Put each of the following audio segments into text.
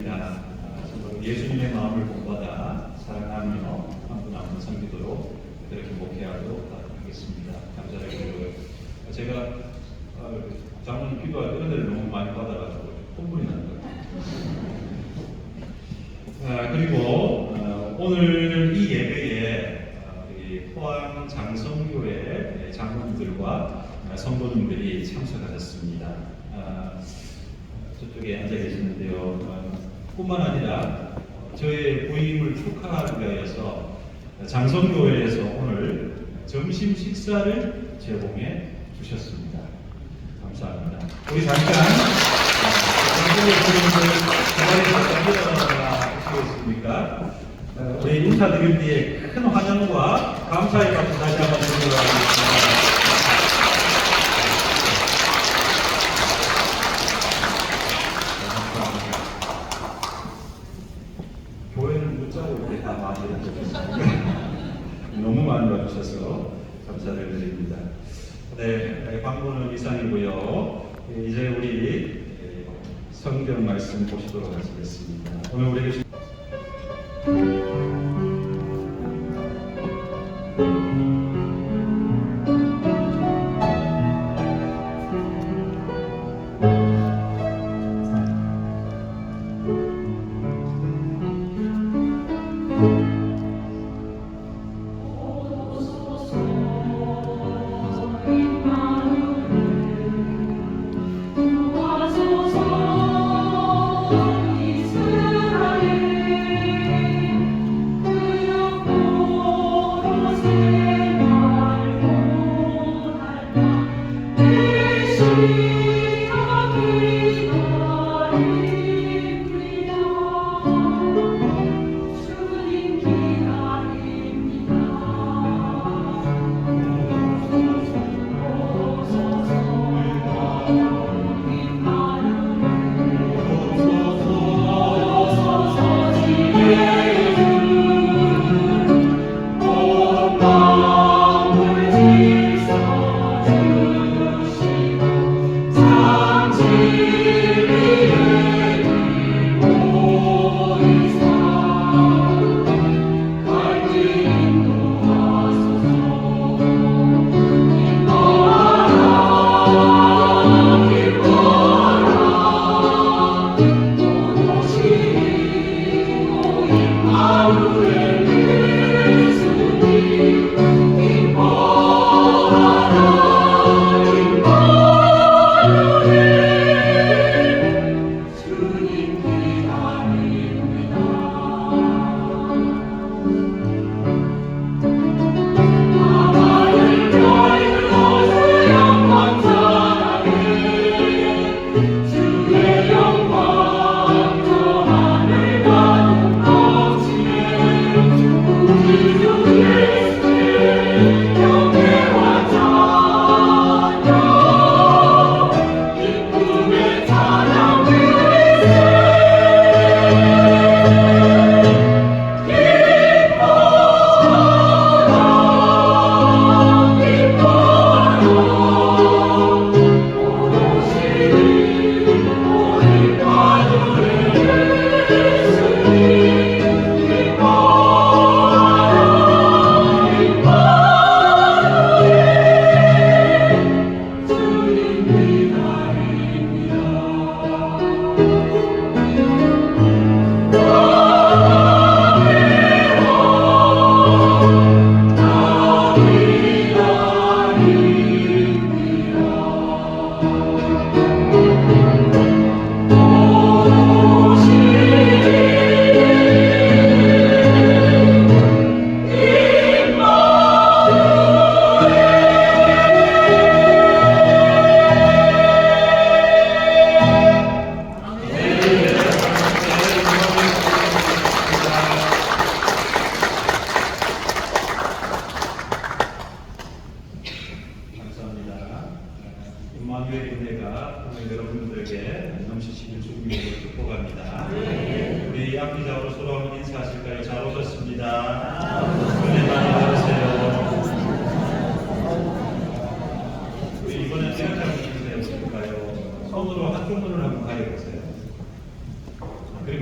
우리가 서로 예수님의 마음을 본받아 사랑하며 한 분 한 분 섬기도록 그렇게 목회하도록 하겠습니다. 감사를 드리고요. 제가 장로님 기도할 때 은혜를 너무 많이 받아가지고 콧물이 난다. 그리고 오늘 이 예배에 우리 포항 장성교회 장로님들과 성도님들이 참석하셨습니다. 저쪽에 앉아 계시는데요. 뿐만 아니라 저의 부임을 축하하기 위해서 장성교회에서 오늘 점심 식사를 제공해 주셨습니다. 감사합니다. 우리 잠깐 하시겠습니까? 우리 인사드릴 때에 큰 환영과 감사의 박수 다시 한번 드리도록 하겠습니다. 교회는 묻자고 이렇게 다 많이 해주셨습니다. 너무 많이 와주셔서 감사를 드립니다. 네, 광고는 이상이고요. 이제 우리 성경 말씀 보시도록 하겠습니다. 오늘 우리에게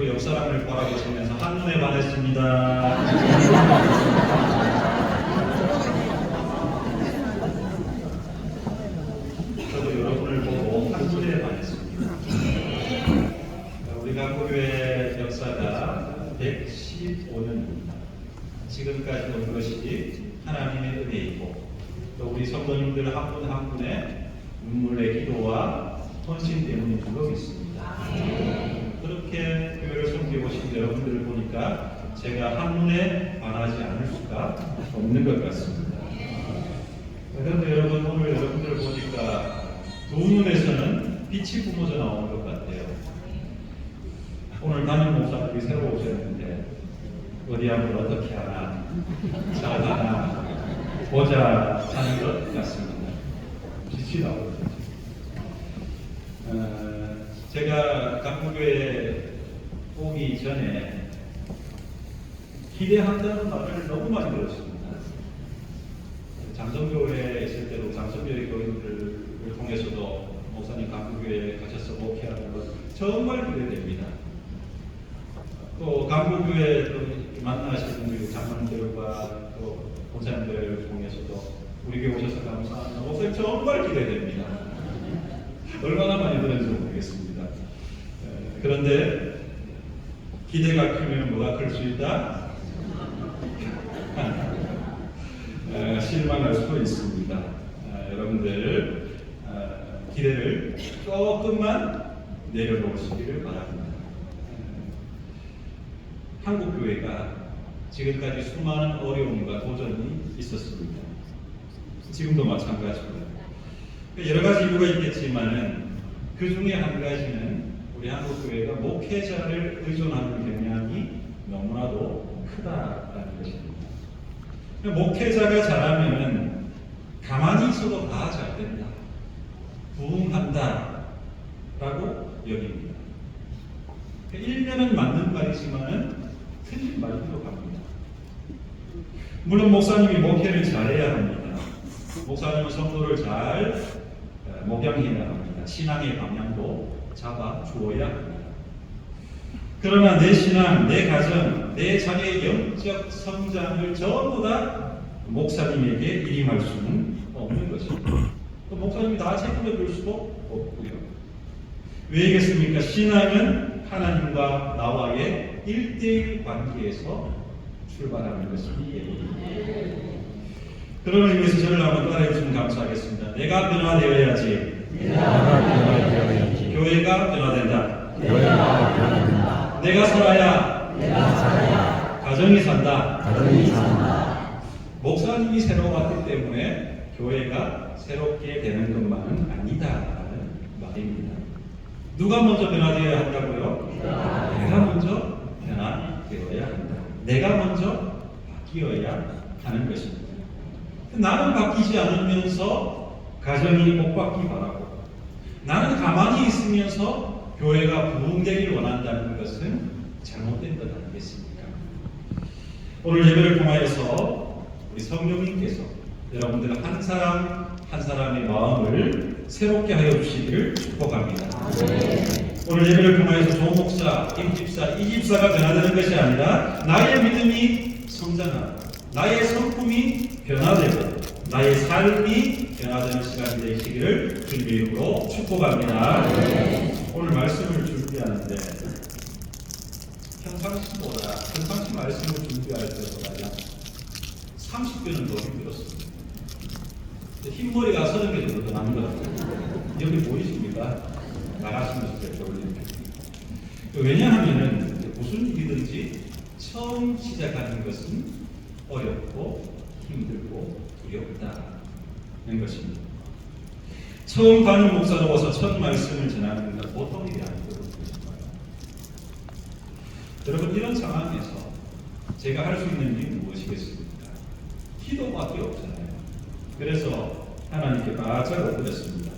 그리고 옆 사람을 바라보시면서 한눈에 반했습니다. 저도 여러분을 보고 한눈에 반했습니다. 우리 강구교회 역사가 115년입니다. 지금까지 온 것이 하나님의 은혜이고 또 우리 성도님들 한 분 한 분의 눈물의 기도와 헌신 때문에 불러 있습니다. 그렇게 교회를 섬기고 오신 여러분들을 보니까 제가 한눈에 반하지 않을 수가 없는 것 같습니다. 그런데 여러분, 오늘 여러분들을 보니까 두 눈에서는 빛이 뿜어져 나오는 것 같아요. 오늘 담임 목사님이 새로 오셨는데 어디 한번 어떻게 하나 잘하나 보자 하는 것 같습니다. 빛이 나오죠. 제가 강구교회에 오기 전에 기대한다는 말을 너무 많이 들었습니다. 장성교회에 있을 때도 장성교회 교인들을 통해서도 목사님 강구교회에 가셔서 목회하는 것 정말 기대됩니다. 또 강구교회 만나시는 우리 장로님들과 또 권사님들을 통해서도 우리 교회 오셔서 감사합니다. 목사님 정말 기대됩니다. 얼마나 많이 들었는지 모르겠습니다. 그런데 기대가 크면 뭐가 클 수 있다? 실망할 수도 있습니다. 여러분들 기대를 조금만 내려놓으시기를 바랍니다. 한국 교회가 지금까지 수많은 어려움과 도전이 있었습니다. 지금도 마찬가지고요. 여러 가지 이유가 있겠지만은 그 중에 한 가지는 우리 한국 교회가 목회자를 의존하는 경향이 너무나도 크다라는 것입니다. 목회자가 잘하면 가만히 있어도 다 잘 된다, 부흥한다라고 여깁니다. 일면은 맞는 말이지만은 틀린 말이기도 합니다. 물론 목사님이 목회를 잘해야 합니다. 목사님은 성도를 잘 목양해야 합니다. 신앙의 방향도 잡아 주어야 합니다. 그러나 내 신앙, 내 가정, 내 자녀의 영적 성장을 전부 다 목사님에게 일임할 수는 없는 것입니다. 또 목사님이 다 책임져 줄 수도 없고요. 왜겠습니까? 신앙은 하나님과 나와의 1대1 관계에서 출발하는 것입니다. 그런 의미에서 저를 한번 따라해 주시면 감사하겠습니다. 내가 변화되어야지. 교회가 변화된다. 내가 살아야 가정이 산다. 목사님이 새로 왔기 때문에 교회가 새롭게 되는 것만은 아니다라는 말입니다. 누가 먼저 변화되어야 한다고요? 내가 먼저 변화되어야 한다. 내가 먼저 바뀌어야 하는 것입니다. 나는 바뀌지 않으면서 가정이 못 바뀌기 바라고, 나는 가만히 있으면서 교회가 부흥되길 원한다는 것은 잘못된 것 아니겠습니까? 오늘 예배를 통하여서 우리 성령님께서 여러분들 한 사람 한 사람의 마음을 새롭게 하여 주시기를 축복합니다. 오늘 예배를 통하여서 조 목사, 김 집사, 이 집사가 변화되는 것이 아니라 나의 믿음이 성장하고 나의 성품이 변화되고 나의 삶이 변화되는 시간이 되시기를 주님의 이름으로 축복합니다. 오늘 말씀을 준비하는데 평상시 말씀을 준비할 때보다 약 30배는 더 힘들었습니다. 흰머리가 30배 정도 더 나는 것 같아요. 여기 보이십니까? 나가시면서 올리는. 왜냐하면은 무슨 일이든지 처음 시작하는 것은 어렵고 힘들고 두렵다는 것입니다. 처음 가는 목사로서 첫 말씀을 전하는 건 보통 일이 아니거든요. 여러분, 이런 상황에서 제가 할 수 있는 일은 무엇이겠습니까? 기도밖에 없잖아요. 그래서 하나님께 바짝 엎드렸습니다.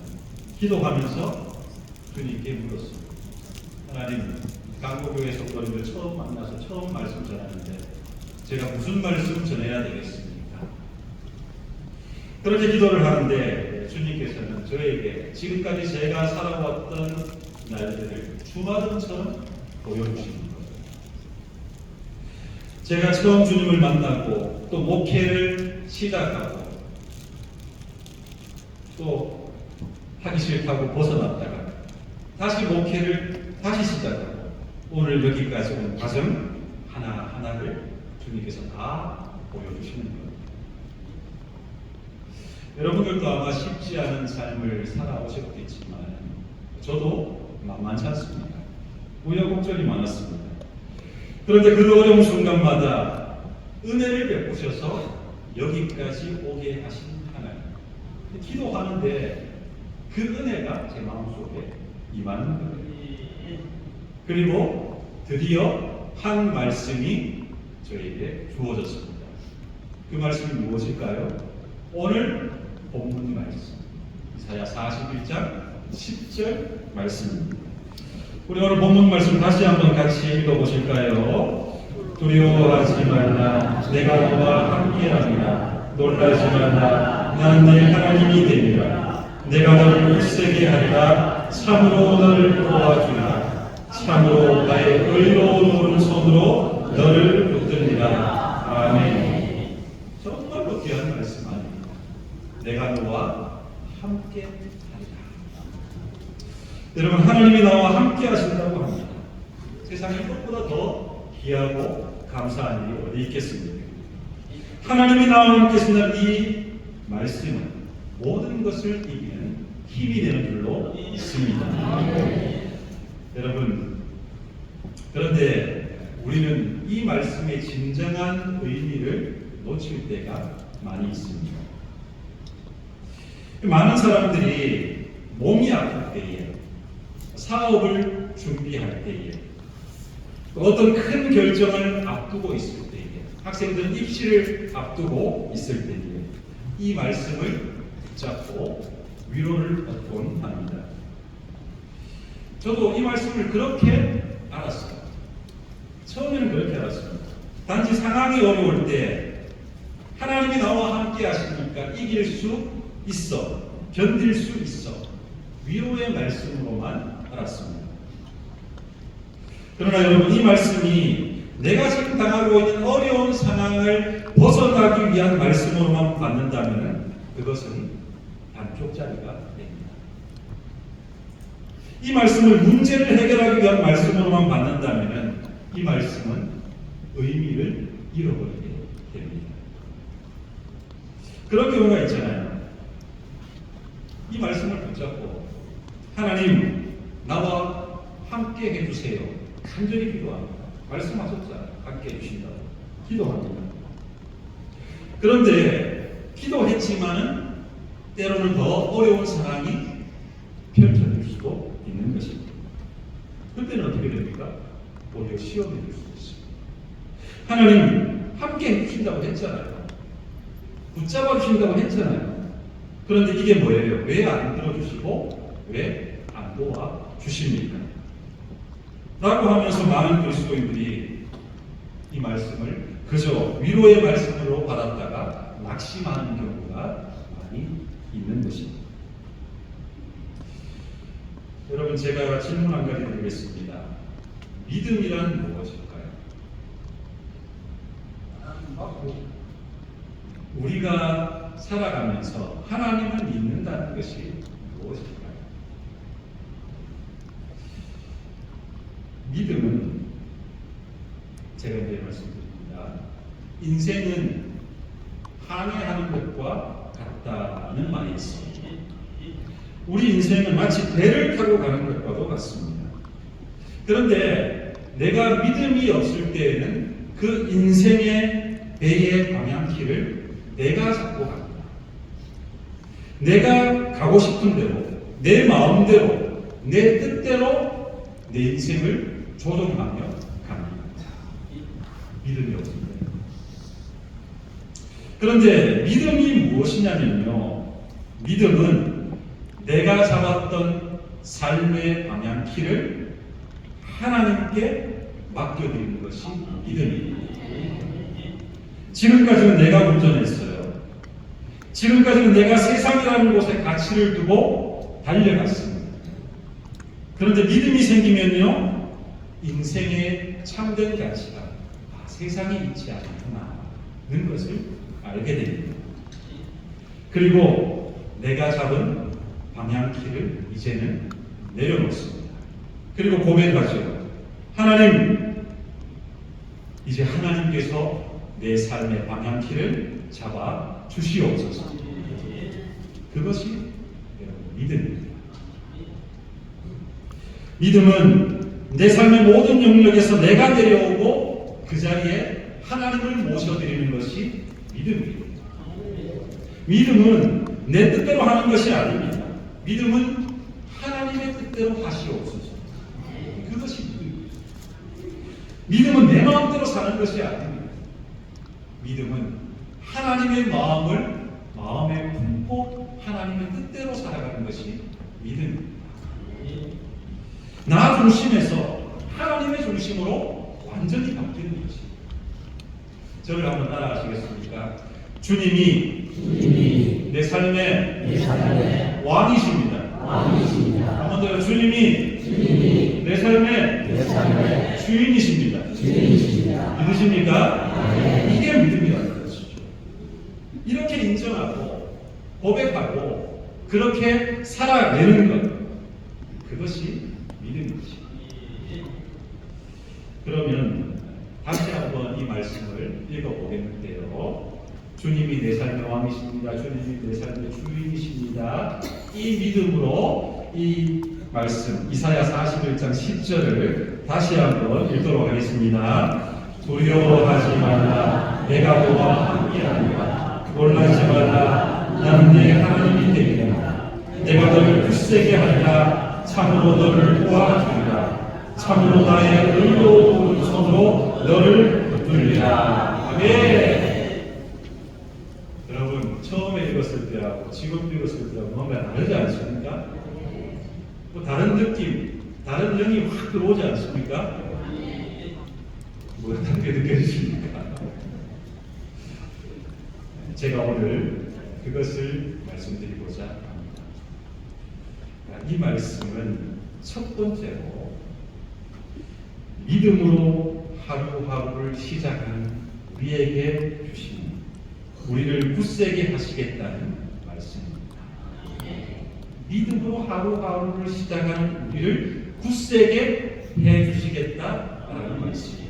기도하면서 주님께 물었습니다. 하나님, 강구교회 성도님들 처음 만나서 처음 말씀 전하는데 제가 무슨 말씀 전해야 되겠습니까? 그렇게 기도를 하는데 주님께서는 저에게 지금까지 제가 살아왔던 날들을 주마등처럼 보여주시는 거예요. 제가 처음 주님을 만나고 또 목회를 시작하고 또 하기 싫다고 벗어났다가 다시 목회를 다시 시작하고 오늘 여기까지 온 과정 하나하나를 주님께서 다 보여주시는 거예요. 여러분들도 아마 쉽지 않은 삶을 살아오셨겠지만 저도 만만치 않습니다. 우여곡절이 많았습니다. 그런데 그 어려운 순간마다 은혜를 베푸셔서 여기까지 오게 하신 하나님. 기도하는데 그 은혜가 제 마음속에 임하는 거예요. 그리고 드디어 한 말씀이 저에게 주어졌습니다. 그 말씀이 무엇일까요? 오늘 본문 말씀 이사야 41장 10절 말씀입니다. 우리 오늘 본문 말씀 다시 한번 같이 읽어보실까요? 두려워하지 말라 내가 너와 함께하리라 놀라지 말라 난 네 하나님이 되리라 내가 너를 굳세게 하리라 참으로 너를 도와주리라 참으로 나의 의로운 오른손으로 너를 붙들리라. 아멘. 정말로 귀한 말씀 아닙니다. 내가 너와 함께 하리라. 여러분, 하나님이 나와 함께 하신다고 합니다. 세상에 무엇보다 더 귀하고 감사한 일이 어디 있겠습니까? 하나님이 나와 함께 하신다는 이 말씀은 모든 것을 이기는 힘이 되는 줄로 있습니다. 여러분, 그런데 우리는 이 말씀의 진정한 의미를 놓칠 때가 많이 있습니다. 많은 사람들이 몸이 아플 때에, 사업을 준비할 때에, 어떤 큰 결정을 앞두고 있을 때에, 학생들은 입시를 앞두고 있을 때에 이 말씀을 붙잡고 위로를 얻곤 합니다. 저도 이 말씀을 그렇게 알았어요. 처음에는 그렇게 알았습니다. 단지 상황이 어려울 때 하나님이 나와 함께 하시니까 이길 수 있어, 견딜 수 있어, 위로의 말씀으로만 알았습니다. 그러나 여러분, 이 말씀이 내가 지금 당하고 있는 어려운 상황을 벗어나기 위한 말씀으로만 받는다면 그것은 반쪽짜리가 됩니다. 이 말씀을 문제를 해결하기 위한 말씀으로만 받는다면 이 말씀은 의미를 잃어버리게 됩니다. 그런 경우가 있잖아요. 이 말씀을 붙잡고 하나님 나와 함께 해주세요. 간절히 기도합니다. 말씀하셨잖아요. 함께 해주신다고 기도합니다. 그런데 기도했지만은 때로는 더 어려운 상황이 펼쳐질 수도 있는 것입니다. 그때는 어떻게 됩니까? 오히려 시험이 될 수도 있습니다. 하나님 함께 해주신다고 했잖아요. 붙잡아 주신다고 했잖아요. 그런데 이게 뭐예요? 왜 안 들어주시고 왜 안 도와주십니까? 라고 하면서 많은 그리스도인들이 이 말씀을 그저 위로의 말씀으로 받았다가 낙심하는 경우가 많이 있는 것입니다. 여러분, 제가 질문 한 가지 드리겠습니다. 믿음이란 무엇일까요? 우리가 살아가면서 하나님을 믿는다는 것이 무엇일까요? 믿음은 제가 이제 말씀드립니다. 인생은 항해하는 것과 같다는 말이 있습니다. 우리 인생은 마치 배를 타고 가는 것과도 같습니다. 그런데 내가 믿음이 없을 때에는 그 인생의 배의 방향키를 내가 잡고 갑니다. 내가 가고 싶은 대로, 내 마음대로, 내 뜻대로 내 인생을 조종하며 갑니다. 믿음이 없을 때. 그런데 믿음이 무엇이냐면요, 믿음은 내가 잡았던 삶의 방향키를 하나님께 맡겨드리는 것이 믿음입니다. 지금까지는 내가 운전했어요. 지금까지는 내가 세상이라는 곳에 가치를 두고 달려갔습니다. 그런데 믿음이 생기면요, 인생의 참된 가치가 세상에 있지 않구나는 것을 알게 됩니다. 그리고 내가 잡은 방향키를 이제는 내려놓습니다. 그리고 고백하죠. 하나님, 이제 하나님께서 내 삶의 방향키를 잡아 주시옵소서. 그것이 믿음입니다. 믿음은 내 삶의 모든 영역에서 내가 내려오고 그 자리에 하나님을 모셔드리는 것이 믿음입니다. 믿음은 내 뜻대로 하는 것이 아닙니다. 믿음은 하나님의 뜻대로 하시옵소서. 그것이 믿음입니다. 믿음은 내 마음대로 사는 것이 아닙니다. 믿음은 하나님의 마음을 마음에 품고 하나님의 뜻대로 살아가는 것이 믿음입니다. 나 중심에서 하나님의 중심으로 완전히 바뀌는 것입니다. 저를 한번 따라하시겠습니까? 주님이 내 삶의 왕이십니다. 한 번 더요. 주님이 내 삶의 주인이십니다. 믿으십니까? 이게 믿음이라는 것이죠. 이렇게 인정하고 고백하고 그렇게 살아내는 것, 그것이 믿음이지. 그러면 다시 한번 이 말씀을 읽어보겠는데요. 주님이 내 삶의 왕이십니다. 주님이 내 삶의 주인이십니다. 이 믿음으로 이 말씀 이사야 41장 10절을 다시 한번 읽도록 하겠습니다. 두려워하지 말라. 내가 너와 함께하리라. 놀라지 말라. 나는 네 하나님이 되리라. 내가 너를 굳세게 하리라. 참으로 너를 도와주리라. 참으로 나의 의로운 손으로 너를 붙들리라. 아멘. 여러분, 처음에 읽었을 때하고 지금 읽었을 때하고 뭔가 다르지 않습니까? 뭐 다른 느낌, 다른 영이 확 들어오지 않습니까? 뭐 어떻게 느껴지십니까? 제가 오늘 그것을 말씀드리고자 합니다. 이 말씀은 첫 번째로 믿음으로 하루하루를 시작하는 우리에게 주신 우리를 굳세게 하시겠다는 말씀입니다. 믿음으로 하루하루를 시작하는 우리를 굳세게 해주시겠다라는 말씀입니다.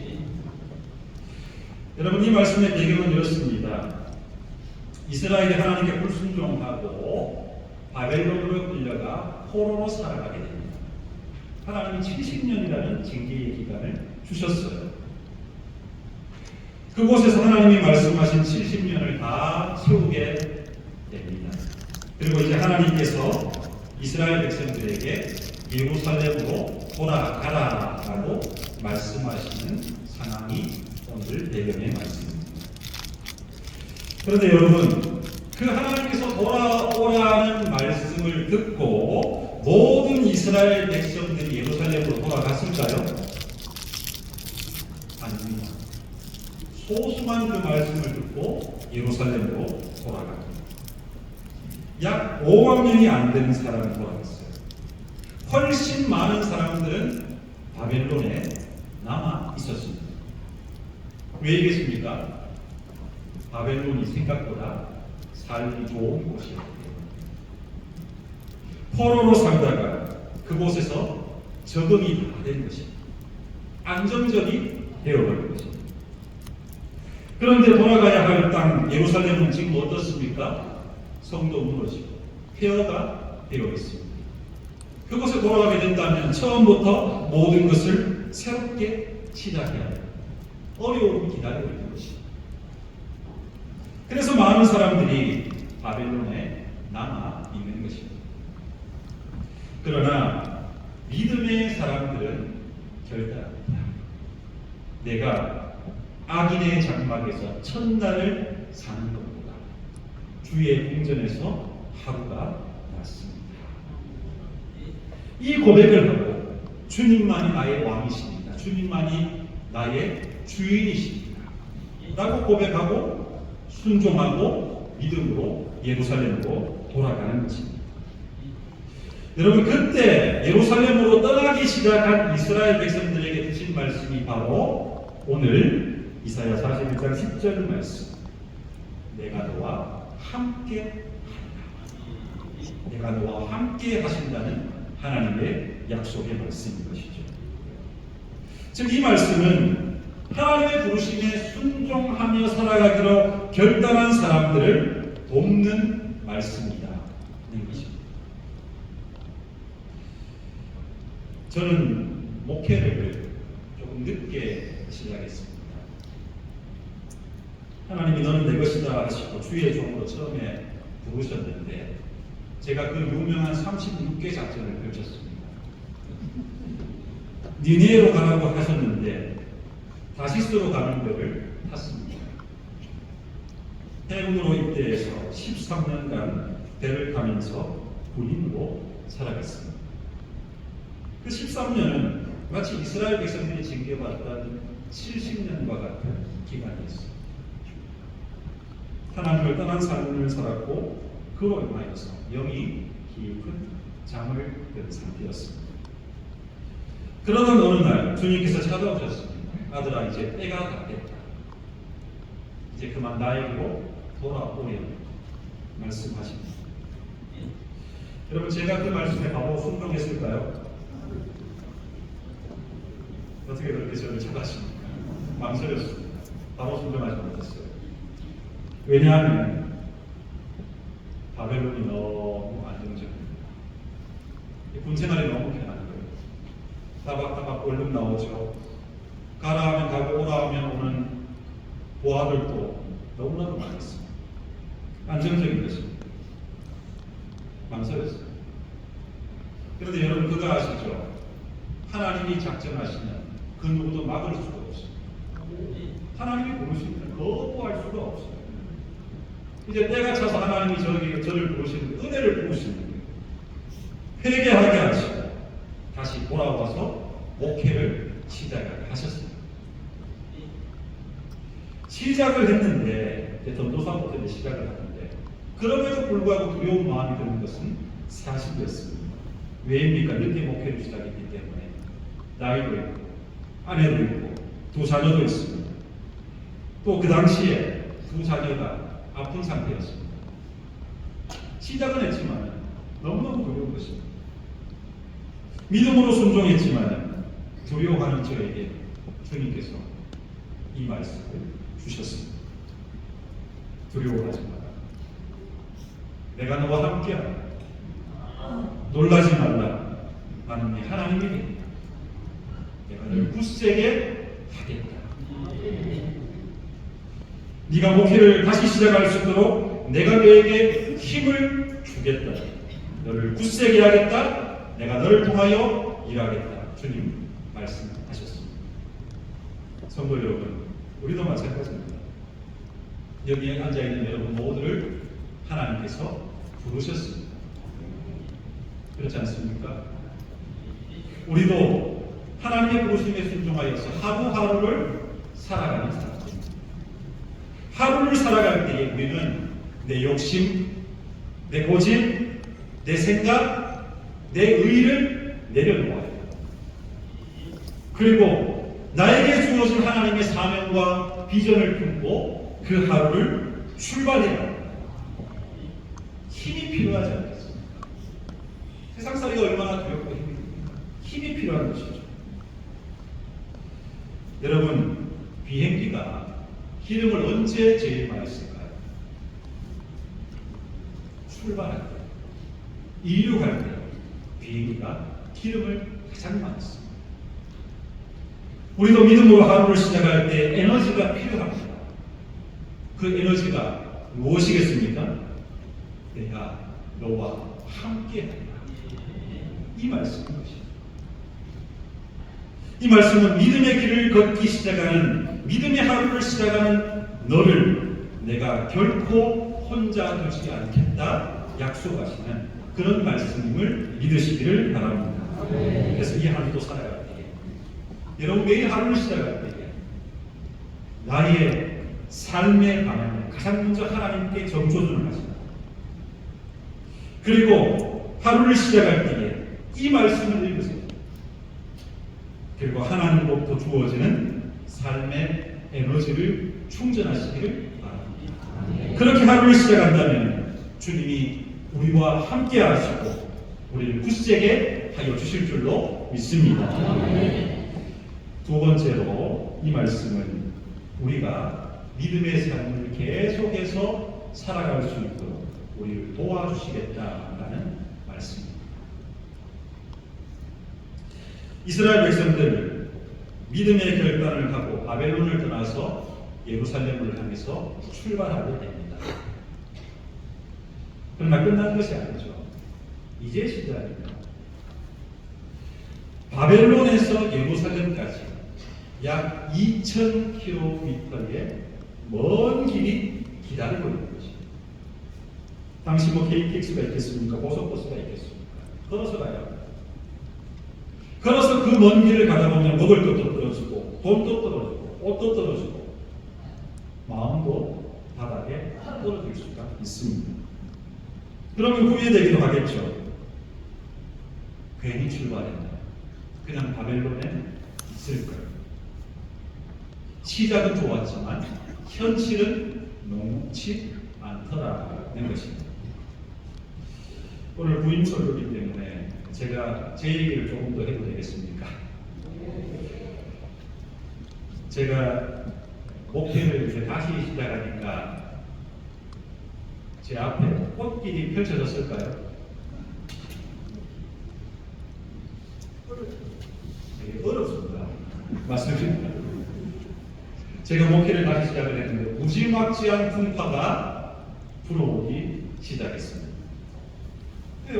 여러분, 이 말씀의 배경은 이렇습니다. 이스라엘이 하나님께 불순종하고 바벨론으로 끌려가 포로로 살아가게 됩니다. 하나님이 70년이라는 징계의 기간을 주셨어요. 그곳에서 하나님이 말씀하신 70년을 다 채우게 됩니다. 그리고 이제 하나님께서 이스라엘 백성들에게 예루살렘으로 돌아가라라고 말씀하시는 상황이 오늘 배경의 말씀입니다. 그런데 여러분, 그 하나님께서 돌아오라는 말씀을 듣고 모든 이스라엘 백성들이 예루살렘으로 돌아갔을까요? 아닙니다. 소수만 그 말씀을 듣고 예루살렘으로 돌아갑니다. 약 5만 명이 안 되는 사람이 돌아갔어요. 훨씬 많은 사람들은 바벨론에 남아 있었습니다. 왜이겠습니까? 바벨론이 생각보다 살기 좋은 곳이었기 때문에 포로로 살다가 그곳에서 적응이 다 된 것입니다. 안정적이 되어버린 것입니다. 그런데 돌아가야 할 땅 예루살렘은 지금 어떻습니까? 성도 무너지고 폐허가 되어 있습니다. 그곳에 돌아가게 된다면 처음부터 모든 것을 새롭게 시작해야 합니다. 어려움이 기다리고 있는 것입니다. 그래서 많은 사람들이 바벨론에 남아 있는 것입니다. 그러나 믿음의 사람들은 결단합니다. 내가 악인의 장막에서 천날을 사는 것보다 주의 궁전에서 하루가 낫습니다. 이 고백을 하고 주님만이 나의 왕이십니다. 주님만이 나의 주인이십니다. 라고 고백하고 순종하고 믿음으로 예루살렘으로 돌아가는 것입니다. 여러분, 그때 예루살렘으로 떠나기 시작한 이스라엘 백성들에게 주신 말씀이 바로 오늘 이사야 41장 10절 말씀. 내가 너와 함께 하리라. 내가 너와 함께 하신다는 하나님의 약속의 말씀인 것이죠. 즉 이 말씀은 하나님의 부르심에 순종하며 살아가기로 결단한 사람들을 돕는 말씀이다 하는 것입니다. 저는 목회를 조금 늦게 시작했습니다. 하나님이 너는 내 것이다 하시고 주의 종으로 처음에 부르셨는데 제가 그 유명한 36개 작전을 펼쳤습니다. 니네로 가라고 하셨는데 다시스로 가는 배를 탔습니다. 해군으로 입대해서 13년간 배를 타면서 군인으로 살아갔습니다. 그 13년은 마치 이스라엘 백성들이 징계받았던 70년과 같은 기간이었습니다. 하나님을 떠난 삶을 살았고 그로 인하여서 영이 깊은 잠을 든 상태였습니다. 그러던 어느 날 주님께서 찾아오셨습니다. 아들아 이제 때가 다 됐다. 이제 그만 나에게로 돌아오렴 말씀하십니다. 여러분 제가 그 말씀에 바로 순종했을까요? 어떻게 그렇게 저를 찾아십니까? 망설였습니다. 바로 순종하지 못했어요. 왜냐하면 바벨론이 너무 안정적입니다. 군생활이 너무 편한 거예요. 따박따박 월급 나오죠. 가라 하면 가고 오라 하면 오는 보아들도 너무나도 많았습니다. 안정적인 것입니다. 망설였어요. 그런데 여러분 그거 아시죠? 하나님이 작정하시면 그 누구도 막을 수가 없습니다. 하나님이 부르시면 거부할 수가 없어요. 이제 때가 차서 하나님이 저를 부르시는 은혜를 부으시는 거예요. 회개하게 하시고 다시 돌아와서 목회를 시작하셨습니다. 시작을 했는데 전도사부터 시작을 하는데 그럼에도 불구하고 두려운 마음이 드는 것은 사실이었습니다. 왜입니까? 늦게 목회를 시작했기 때문에 나이도 있고 아내도 있고 두 자녀도 있습니다. 또 그 당시에 두 자녀가 아픈 상태였습니다. 시작은 했지만 너무너무 두려운 것입니다. 믿음으로 순종했지만 두려워하는 저에게 주님께서 이 말씀을 주셨습니다. 두려워하지 마라. 내가 너와 함께하라. 놀라지 말라. 나는 네 하나님이니 내가 너를 굳세게 하겠다. 네가 목회를 다시 시작할 수 있도록 내가 너에게 힘을 주겠다. 너를 굳세게 하겠다. 내가 너를 통하여 일하겠다. 주님 말씀하셨습니다. 성도 여러분, 우리도 마찬가지입니다. 여기에 앉아있는 여러분 모두를 하나님께서 부르셨습니다. 그렇지 않습니까? 우리도 하나님의 부르심에 순종하여서 하루하루를 살아가는 사람입니다. 하루를 살아갈 때에 우리는 내 욕심, 내 고집, 내 생각, 내 의의를 내려놓아야 해요. 그리고 나에게 주어진 하나님의 사명과 비전을 품고 그 하루를 출발해야 합니다. 힘이 필요하지 않겠습니까? 세상살이가 얼마나 두렵고 힘듭니까? 힘이 필요한 것이죠. 여러분, 비행기가 기름을 언제 제일 많이 쓸까요? 출발할 때, 이륙할 때 비행기가 기름을 가장 많이 씁니다. 우리도 믿음으로 하루를 시작할 때 에너지가 필요합니다. 그 에너지가 무엇이겠습니까? 내가 너와 함께하리라. 이 말씀인 것입니다. 이 말씀은 믿음의 길을 걷기 시작하는 믿음의 하루를 시작하는 너를 내가 결코 혼자 두지 않겠다 약속하시는 그런 말씀을 믿으시기를 바랍니다. 그래서 이 하루도 살아갈 때에 여러분 매일 하루를 시작할 때에 나의 삶의 방향을 가장 먼저 하나님께 정조준을 하십니다. 그리고 하루를 시작할 때에 이 말씀을 읽으세요. 그리고 하나님으로부터 주어지는 삶의 에너지를 충전하시기를 바랍니다. 그렇게 하루를 시작한다면 주님이 우리와 함께 하시고 우리를 굳세게 하여 주실 줄로 믿습니다. 두 번째로 이 말씀은 우리가 믿음의 삶을 계속해서 살아갈 수 있도록 우리를 도와주시겠다라는 말씀입니다. 이스라엘 백성들 믿음의 결단을 하고 바벨론을 떠나서 예루살렘을 향해서 출발하게 됩니다. 그러나 끝난 것이 아니죠. 이제 시작입니다. 바벨론에서 예루살렘까지 약 2,000km의 먼 길이 기다리고 있는 것입니다. 당시 뭐 KTX가 있겠습니까? 고속버스가 있겠습니까? 걸어서 가야 합니다. 걸어서 그 먼 길을 가다 보면 먹을 것도 떨어지고 돈도 떨어지고 옷도 떨어지고 마음도 바닥에 떨어질 수가 있습니다. 그러면 후회되기도 하겠죠. 괜히 출발했다. 그냥 바벨론에 있을 거예요. 시작은 좋았지만 현실은 녹록치 않더라는 것입니다. 오늘 부임설교이기 때문에 제가 제 얘기를 조금 더 해도 되겠습니까? 제가 목회를 이제 다시 시작하니까 제 앞에 꽃길이 펼쳐졌을까요? 되게 어렵습니다. 맞습니다. 제가 목회를 다시 시작을 했는데 무지막지한 풍파가 불어오기 시작했습니다.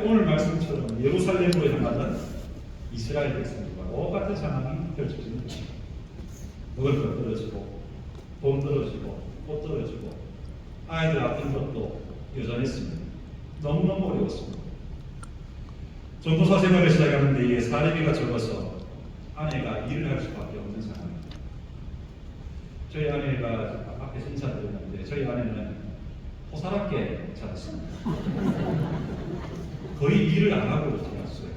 오늘 말씀처럼 예루살렘으로 향하는 이스라엘 백성들과 똑같은 상황이 펼쳐지는 것입니다. 먹을 것 떨어지고 돈 떨어지고 옷 떨어지고 아이들 아픈 것도 여전했습니다. 너무너무 어려웠습니다. 전도사 생활을 시작하는데 이게 사례비가 적어서 아내가 일을 할 수밖에 없는 상황입니다. 저희 아내가 앞에서 인사드렸는데 저희 아내는 호사롭게 자랐습니다. 거의 일을 안 하고 지냈어요.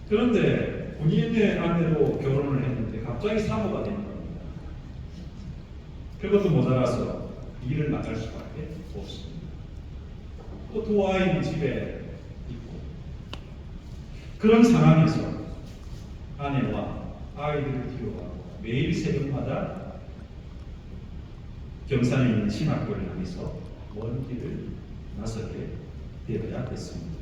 그런데 본인의 아내로 결혼을 했는데 갑자기 사모가 되는 겁니다. 그것도 모자라서 일을 나갈 수밖에 없습니다. 또 두 아이는 집에 있고 그런 상황에서 아내와 아이들을 뒤로하고 매일 새벽마다 경산에 있는 신학교를 향해서 먼 길을 나서게 되어야 했습니다.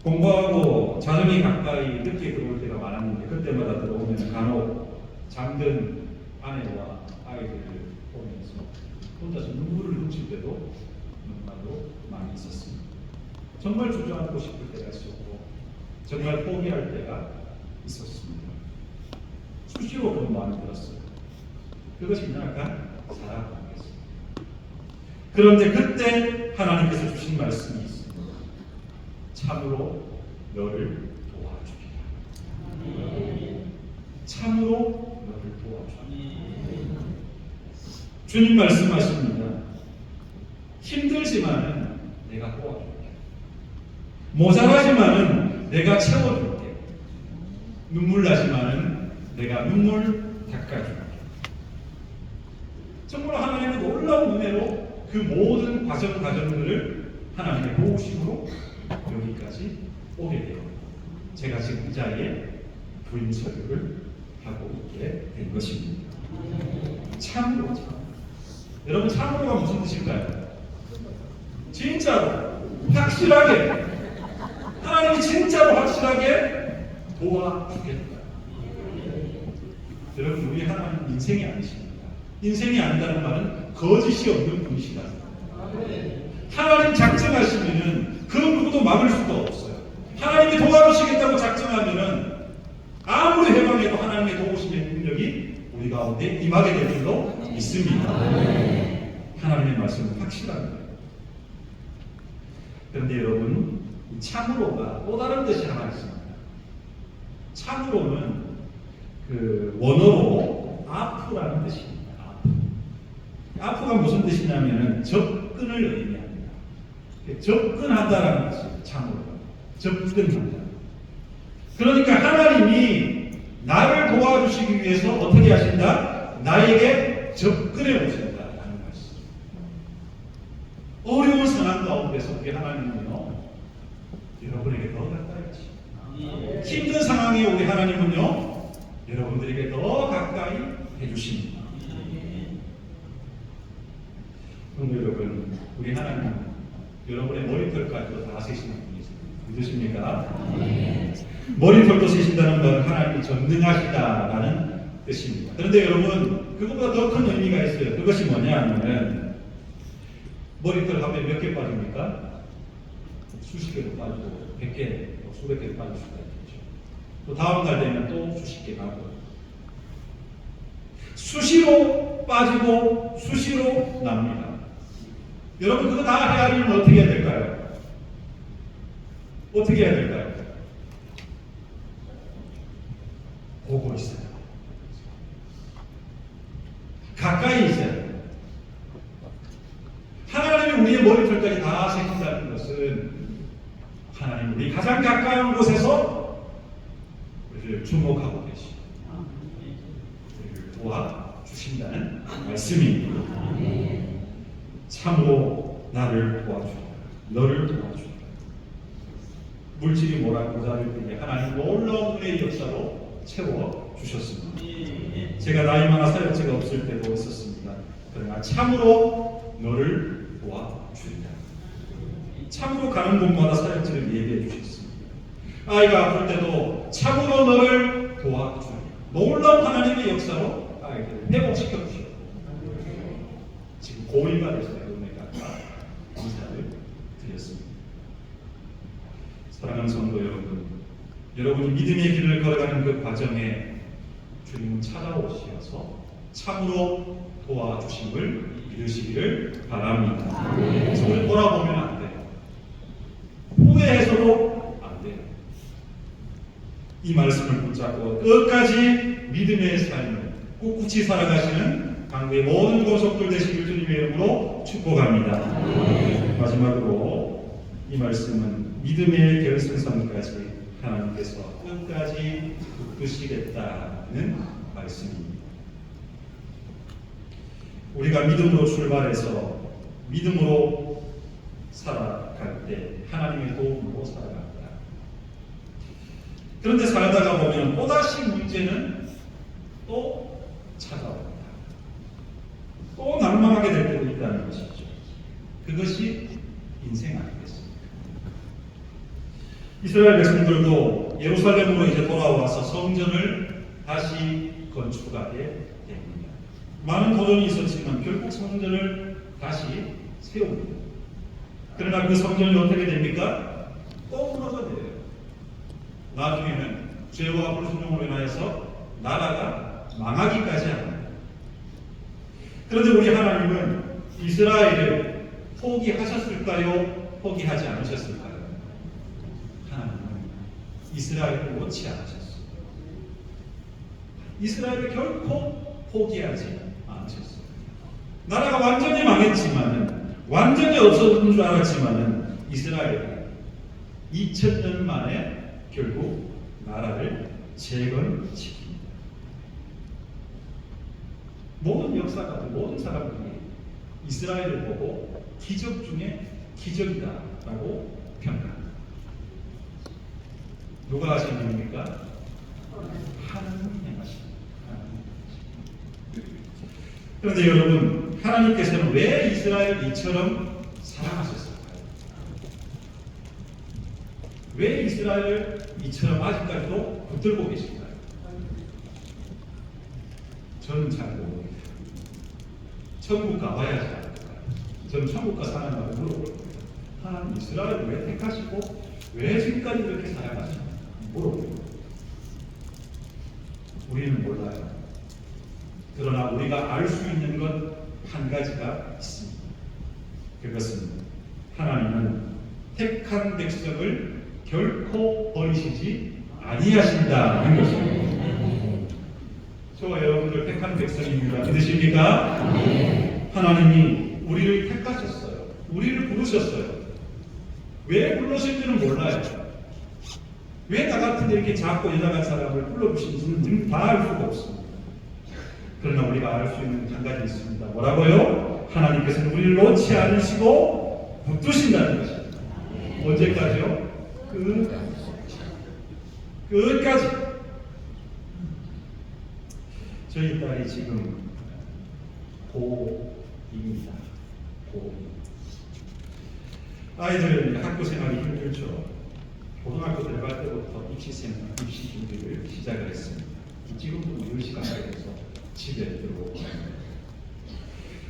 공부하고 자정이 가까이 늦게 들어올 때가 많았는데 그때마다 들어오면 간혹 잠든 아내와 아이들을 보면서 혼자서 눈물을 훔칠 때도 너무나도 많이 있었습니다. 정말 주저앉고 싶을 때가 있었고 정말 포기할 때가 있었습니다. 수시로 그런 마음이 들었어요. 그것이 약간 사랑이었습니다. 그런데 그때 하나님께서 주신 말씀이 있습니다. 참으로 너를 도와주리라. 참으로 너를 도와주리라. 주님 말씀하십니다. 힘들지만은 내가 도와줄게. 모자라지만은 내가 채워줄게. 눈물 나지만은 내가 눈물 닦아줄게. 정말 하나님의 놀라운 은혜로 그 모든 과정들을 하나님의 도우심으로 여기까지 오게 되어 제가 지금 이 자리에 부임 설교를 하고 있게 된 것입니다. 참으로. 여러분 참으로가 무슨 뜻일까요? 진짜로 확실하게 하나님이 진짜로 확실하게 도와주겠다. 여러분 우리 하나님 인생이 아니십니다. 인생이 아니다는 말은 거짓이 없는 분이시다. 하나님 작정하시면은 그 누구도 막을 수가 없어요. 하나님이 도와주시겠다고 작정하면은 아무리 해방해도 하나님의 도우심의 능력이 우리 가운데 임하게 될 줄로 믿습니다. 하나님의 말씀은 확실합니다. 그런데 여러분 참으로가 또 다른 뜻이 하나 있습니다. 참으로는 그 원어로 아프라는 뜻입니다. 아프가 무슨 뜻이냐면은 접근을 의미합니다. 접근하다라는 뜻이에요. 참으로 접근한다. 그러니까 하나님이 나를 도와주시기 위해서 어떻게 하신다? 나에게 접근해 오신다라는 말씀. 어려운 상황 가운데서 우리 하나님은요, 여러분에게 더 가까이 하십니다. 힘든 상황에 우리 하나님은요, 여러분들에게 더 가까이 해주십니다. 그런데 여러분, 우리 하나님 여러분의 머리털까지도 다 세시는 분이십니다. 믿으십니까? 머리털도 세신다는 건 하나님이 전능하시다라는 뜻입니다. 그런데 여러분, 그것보다 더 큰 의미가 있어요. 그것이 뭐냐 하면, 머리털 하면 몇 개 빠집니까? 수십 개도 빠지고 100개, 수백 개도 빠질 수가 있겠죠. 또 다음 날 되면 또 수십 개 나고, 수시로 빠지고 수시로 납니다. 여러분, 그거 다 헤아리면 어떻게 해야 될까요? 어떻게 해야 될까요? 보고 있어요. 가까이 있어요. 하나님이 우리의 머리털까지 다 세신다는 것은 하나님 우리 가장 가까운 곳에서 우리를 주목하고 계시고 우리를 도와주신다는 말씀입니다. 참으로 나를 도와주라. 너를 도와주라. 물질이 모자랄 때에 하나님 놀라운 은혜의 역사로 채워주셨습니다. 제가 나이 많아 사역지가 없을 때도 있었습니다. 그러나 참으로 너를 도와주리라. 참으로 가는 곳마다 사역지를 예비해 주셨습니다. 아이가 아플 때도 참으로 너를 도와주리라. 놀라운 하나님의 역사로 아이들을 회복시켜 주셨고, 지금 고1가 됐어요. 은혜가 감사를 드렸습니다. 사랑하는 성도 여러분, 여러분이 믿음의 길을 걸어가는 그 과정에 주님은 찾아오셔서 참으로 도와주심을 믿으시기를 바랍니다. 그래서 우리 돌아보면 안 돼요. 후회해서도 안 돼요. 이 말씀을 붙잡고 끝까지 믿음의 삶을 꿋꿋이 살아가시는 강구의 모든 권속들 되시길 주님의 이름으로 축복합니다. 마지막으로 이 말씀은 믿음의 결승선까지 하나님께서 끝까지 이끄시겠다는 말씀입니다. 우리가 믿음으로 출발해서 믿음으로 살아갈 때 하나님의 도움으로 살아간다. 그런데 살다가 보면 또다시 문제는 또 찾아옵니다. 또 낭망하게 될 때도 있다는 것이죠. 그것이 인생 아니겠습니까? 이스라엘 백성들도 예루살렘으로 이제 돌아와서 성전을 다시 건축하게 됩니다. 많은 도전이 있었지만 결국 성전을 다시 세웁니다. 그러나 그 성전이 어떻게 됩니까? 또 무너져내요. 나중에는 죄와 불순종으로 인하여서 나라가 망하기까지 합니다. 그런데 우리 하나님은 이스라엘을 포기하셨을까요? 포기하지 않으셨을까요? 하나님은 이스라엘을 놓지 않으셨어요. 이스라엘을 결코 포기하지 않으셨어요. 나라가 완전히 망했지만은, 완전히 없어진 줄 알았지만은 이스라엘이 2000년 만에 결국 나라를 재건시킵니다. 모든 역사가들, 모든 사람들이 이스라엘을 보고 기적 중에 기적이다라고 평가합니다. 누가 하신 일입니까? 하나님이 행하십니다. 그런데 여러분, 하나님께서는 왜 이스라엘을 이처럼 사랑하셨을까요? 왜 이스라엘을 이처럼 아직까지도 붙들고 계실까요? 저는 잘 모릅니다. 천국 가봐야지 알까요? 저는 천국 가서 하나님을 물어봅니다. 하나님 이스라엘을 왜 택하시고 왜 지금까지 이렇게 사랑하시나 물어봅니다. 우리는 몰라요. 그러나 우리가 알 수 있는 것 한 가지가 있습니다. 그것은 하나님은 택한 백성을 결코 버리시지 아니하신다는 것입니다. 저와 여러분들 택한 백성입니다. 믿으십니까? 하나님이 우리를 택하셨어요. 우리를 부르셨어요. 왜 불러신지는 몰라요. 왜 나 같은 이렇게 작고 연약한 사람을 불러주시는지는 다 알 수가 없습니다. 그러나 우리가 알 수 있는 한 가지 있습니다. 뭐라고요? 하나님께서는 우리를 놓지 않으시고 붙드신다는 것입니다. 언제까지요? 끝까지. 저희 딸이 지금 고2입니다. 고2. 아이들 학교 생활이 힘들죠. 고등학교 들어갈 때부터 입시 준비를 시작을 했습니다. 지금도 10시 가까이 돼서 집에 들어오고.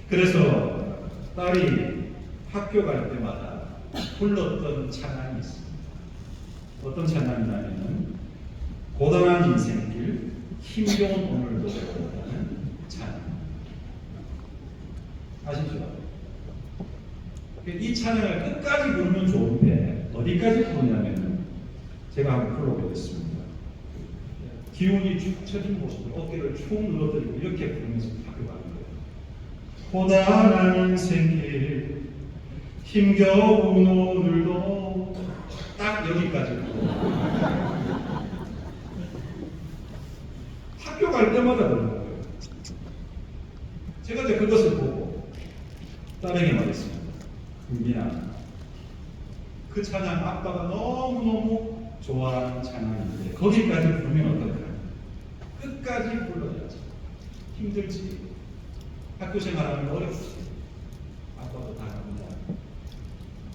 그래서 딸이 학교 갈 때마다 불렀던 찬양이 있습니다. 어떤 찬양이냐면 고단한 인생길 힘겨운 오늘도 라는 찬양. 아시죠? 이 찬양을 끝까지 부르면 좋은데 어디까지 부르냐면 제가 한번 불러보겠습니다. 기운이 축 처진 모습으로 어깨를 축 늘어뜨리고 이렇게 부르면서 학교 가는 거예요. 고단한 인생길 힘겨운 오늘도 딱 여기까지. 학교 갈 때마다 그러는 거예요. 제가 이제 그것을 보고 딸에게 말했습니다. 민아, 그 찬양 아빠가 너무너무 좋아하는 찬양인데 거기까지 부르면 어떨까요? 끝까지 불러야지. 힘들지. 학교 생활하면 어렵지. 아빠도 다 갑니다.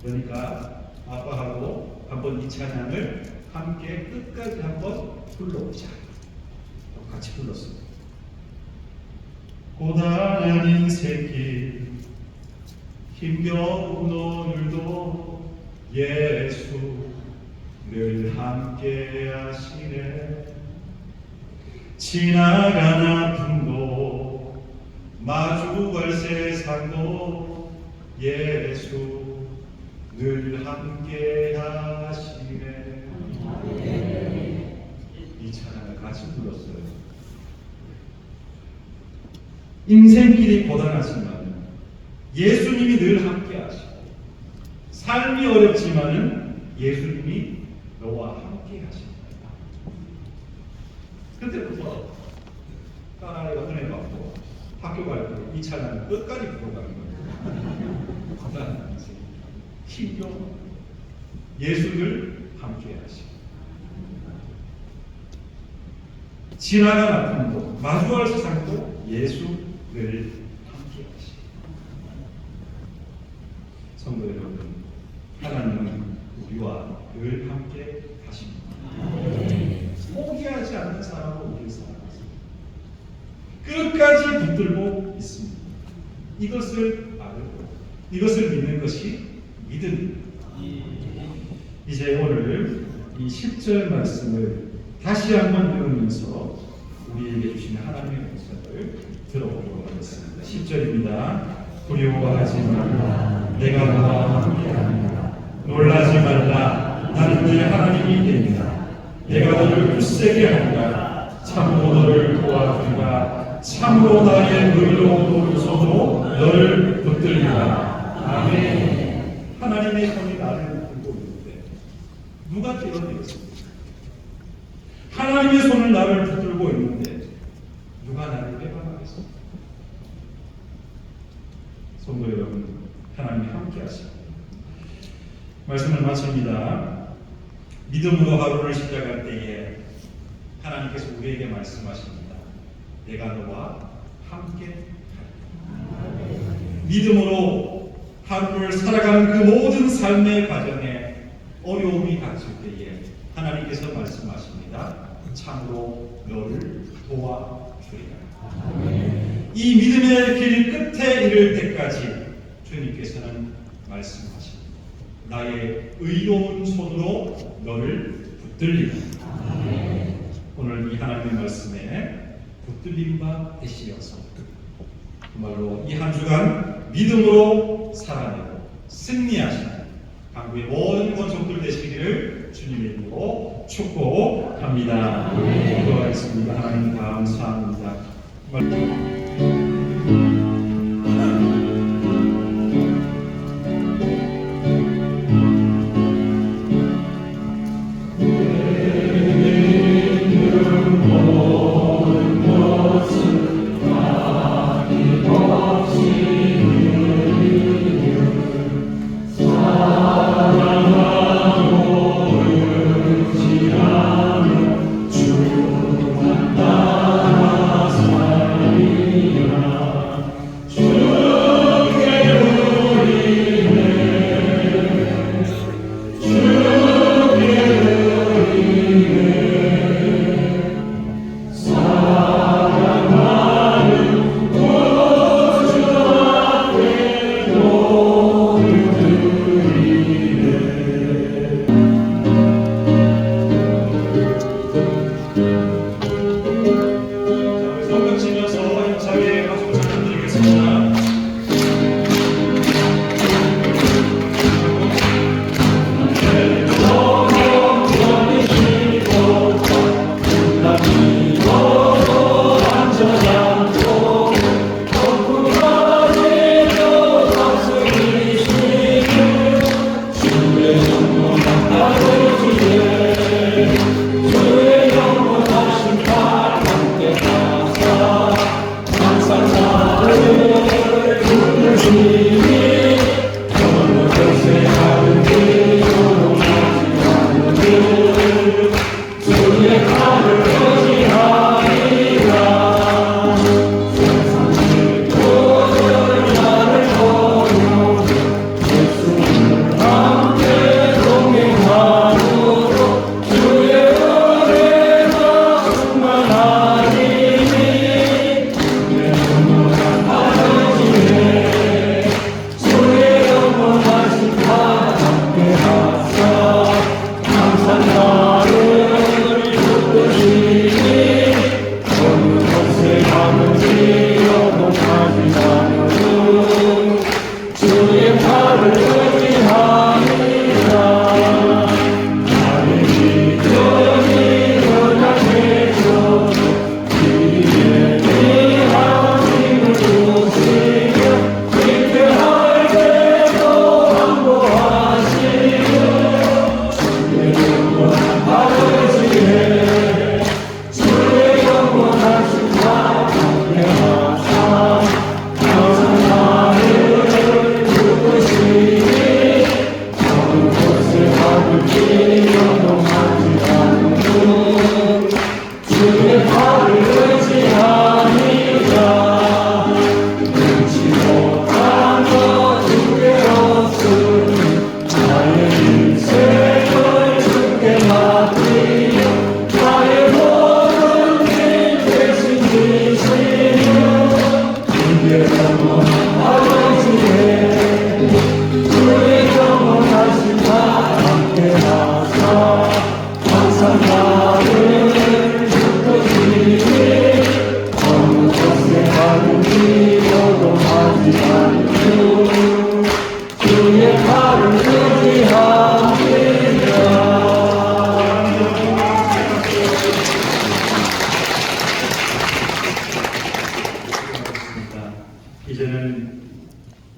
그러니까 아빠하고 한번 이 찬양을 함께 끝까지 한번 불러보자. 같이 불렀습니다. 고단한 인생길 힘겨운 오늘도 예수 늘 함께 하시네. 지나간 아픔도 마주갈 세상도 예수 늘 함께 하시네. 이 찬양을 같이 불렀어요. 인생길이 고단하지만 예수님이 늘 함께 하시고, 삶이 어렵지만은 예수님이 너와 함께 하십니다. 그때부터 딸아이가 은혜 받고 학교 갈 때 이 찬양을 끝까지 부르고 가는 거예요. 고단한 인생, 힘겨운 예수를 함께 하시고, 지나간 아픔도 마주할 세상도 예수를 함께 하시고. 성도 여러분, 하나님은 우리와 늘 함께 하십니다. 포기하지 않는 사람으로 우리를 사랑하십니다. 끝까지 붙들고 있습니다. 이것을 알고 이것을 믿는 것이 믿음입니다. 이제 오늘 이 10절 말씀을 다시 한번 읽으면서 우리에게 주시는 하나님의 말씀을 들어보도록 하겠습니다. 10절입니다. 두려워하지 말라, 내가 너와 함께하리라. 놀라지 말라, 나는 네 하나님이 됩니다. 내가 너를 굳세게 하리라. 참으로 너를 도와주리라. 참으로 나의 의로운 손으로 너를 붙들리라. 아멘. 하나님의 손이 나를 붙들고 있는데 누가 떼어내겠습니까? 하나님의 손을 나를 붙들고 있는데 누가 나를 빼앗아가겠습니까? 성도 여러분, 하나님이 함께 하십니다. 말씀을 마칩니다. 믿음으로 하루를 시작할 때에 하나님께서 우리에게 말씀하십니다. 내가 너와 함께 하리라. 믿음으로 하루를 살아가는 그 모든 삶의 과정에 어려움이 닥칠 때에 하나님께서 말씀하십니다. 참으로 너를 도와주리라. 이 믿음의 길 끝에 이를 때까지 주님께서는 말씀하십니다. 나의 의로운 손으로 너를 붙들리라. 오늘 이 하나님의 말씀에 붙들린 바 되시려서 정말로 이 한 주간 믿음으로 살아내고 승리하시는 한국의 모든 권속들 되시기를 주님의 이름으로 축복합니다. 기도하겠습니다. 하나님 감사합니다.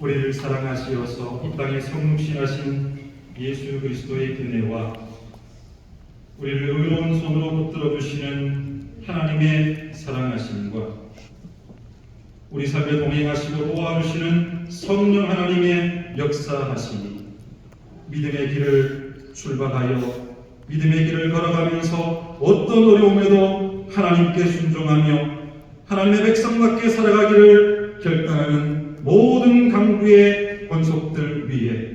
우리를 사랑하시어서 이 땅에 성육신하신 예수 그리스도의 은혜와 우리를 의로운 손으로 붙들어 주시는 하나님의 사랑하심과 우리 삶에 동행하시고 도와주시는 성령 하나님의 역사하심이 믿음의 길을 출발하여 믿음의 길을 걸어가면서 어떤 어려움에도 하나님께 순종하며 하나님의 백성답게 살아가기를 결단하는 모든 강구의 권속들 위에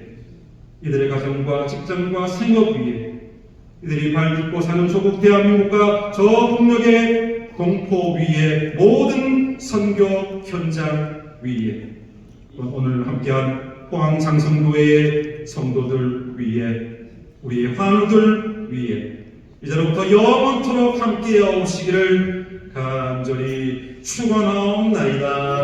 이들의 가정과 직장과 생업 위에 이들이 발딛고 사는 조국 대한민국과 저 북녘의 동포 위에 모든 선교 현장 위에 오늘 함께한 포항장성교회의 성도들 위에 우리의 환우들 위에 이제로부터 영원토록 함께하시기를 간절히 축원하옵나이다.